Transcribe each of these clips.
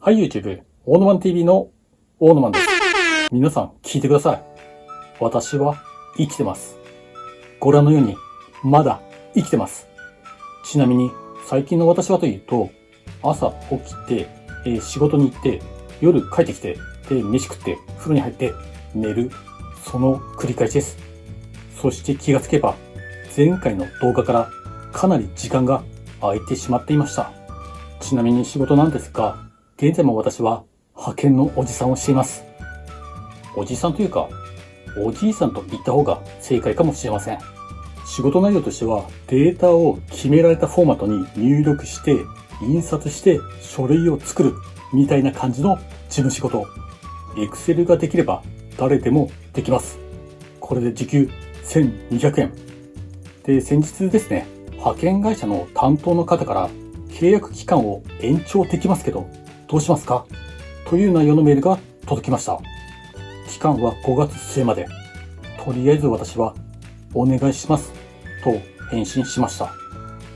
はい、YouTube、オーノマン TV のオーノマンです。皆さん聞いてください。私は生きてます。ご覧のように、まだ生きてます。ちなみに、最近の私はというと、朝起きて、仕事に行って、夜帰ってきて、で、飯食って、風呂に入って、寝る。その繰り返しです。そして気がつけば、前回の動画からかなり時間が空いてしまっていました。ちなみに仕事なんですが、現在も私は派遣のおじさんをしています。おじさんというか、おじいさんと言った方が正解かもしれません。仕事内容としてはデータを決められたフォーマットに入力して、印刷して書類を作るみたいな感じの事務仕事。Excel ができれば誰でもできます。これで時給1200円。で、先日ですね、派遣会社の担当の方から契約期間を延長できますけど、どうしますかという内容のメールが届きました。期間は5月末まで。とりあえず私はお願いしますと返信しました。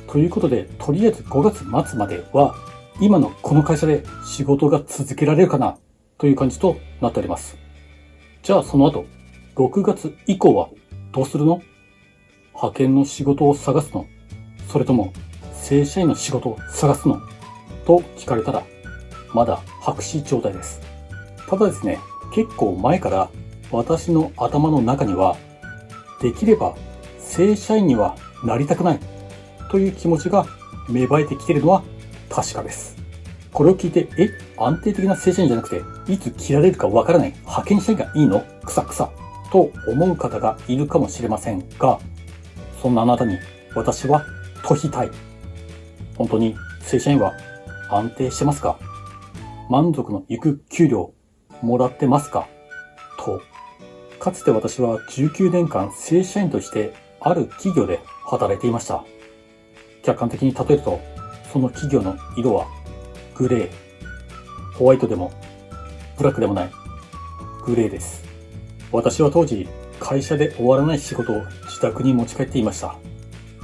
ということで、とりあえず5月末までは今のこの会社で仕事が続けられるかなという感じとなっております。じゃあその後、6月以降はどうするの？派遣の仕事を探すの？それとも正社員の仕事を探すの？と聞かれたら、まだ白紙状態です。ただですね、結構前から私の頭の中には、できれば正社員にはなりたくないという気持ちが芽生えてきているのは確かです。これを聞いて、安定的な正社員じゃなくて、いつ切られるかわからない派遣社員がいいの？くさくさと思う方がいるかもしれませんが、そんなあなたに私は問いたい。本当に正社員は安定してますか？満足のいく給料もらってますか？と、かつて私は19年間正社員としてある企業で働いていました。客観的に例えると、その企業の色はグレー、ホワイトでもブラックでもないグレーです。私は当時会社で終わらない仕事を自宅に持ち帰っていました。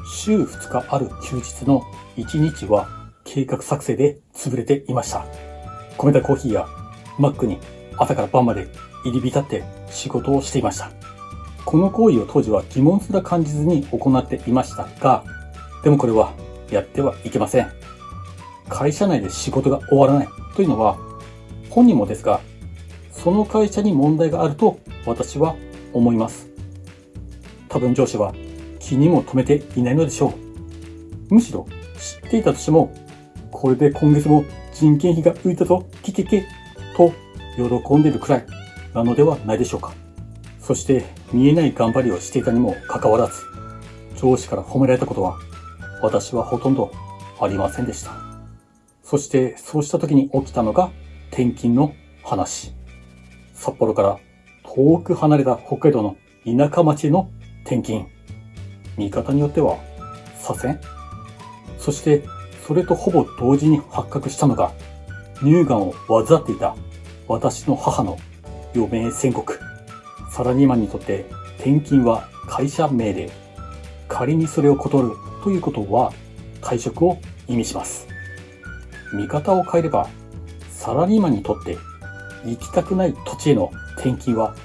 週2日ある休日の1日は計画作成で潰れていました。米田コーヒーやマックに朝から晩まで入り浸って仕事をしていました。この行為を当時は疑問すら感じずに行っていましたが、でもこれはやってはいけません。会社内で仕事が終わらないというのは、本人もですが、その会社に問題があると私は思います。多分上司は気にも留めていないのでしょう。むしろ知っていたとしても、これで今月も人件費が浮いたぞ、キケケと喜んでいるくらいなのではないでしょうか。そして見えない頑張りをしていたにもかかわらず、上司から褒められたことは私はほとんどありませんでした。そしてそうした時に起きたのが転勤の話。札幌から遠く離れた北海道の田舎町への転勤。見方によっては左遷。そしてそれとほぼ同時に発覚したのが、乳がんを患っていた私の母の余命宣告。サラリーマンにとって転勤は会社命令。仮にそれを断るということは退職を意味します。見方を変えれば、サラリーマンにとって行きたくない土地への転勤は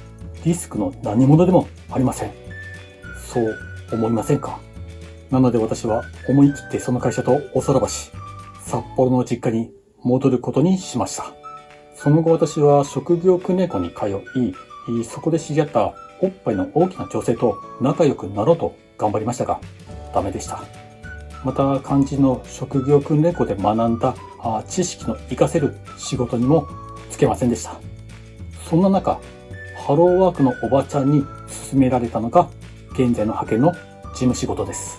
リスクの何者でもありません。そう思いませんか？なので私は思い切ってその会社とおさらばし、札幌の実家に戻ることにしました。その後私は職業訓練校に通い、そこで知り合ったおっぱいの大きな女性と仲良くなろうと頑張りましたが、ダメでした。また肝心の職業訓練校で学んだ知識の活かせる仕事にもつけませんでした。そんな中、ハローワークのおばちゃんに勧められたのが現在の派遣の事務仕事です。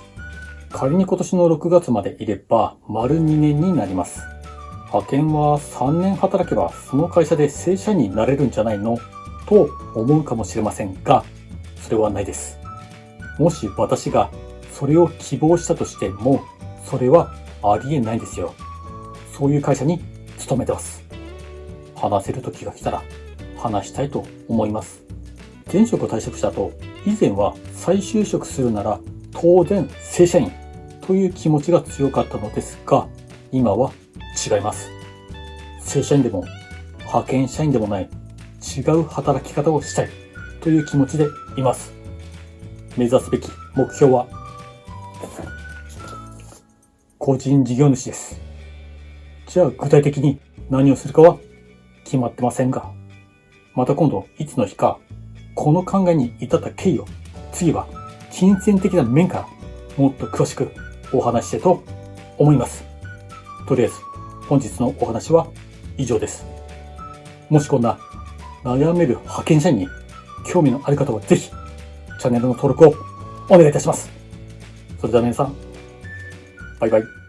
仮に今年の6月までいれば丸2年になります。派遣は3年働けばその会社で正社員になれるんじゃないのと思うかもしれませんが、それはないです。もし私がそれを希望したとしても、それはありえないんですよ。そういう会社に勤めてます。話せる時が来たら話したいと思います。前職を退職した後、以前は再就職するなら当然正社員という気持ちが強かったのですが、今は違います。正社員でも派遣社員でもない違う働き方をしたいという気持ちでいます。目指すべき目標は個人事業主です。じゃあ具体的に何をするかは決まってませんが、また今度いつの日かこの考えに至った経緯を次は金銭的な面からもっと詳しくお話ししたいと思います。とりあえず本日のお話は以上です。もしこんな悩める派遣社員に興味のある方はぜひチャンネルの登録をお願いいたします。それでは皆さん、バイバイ。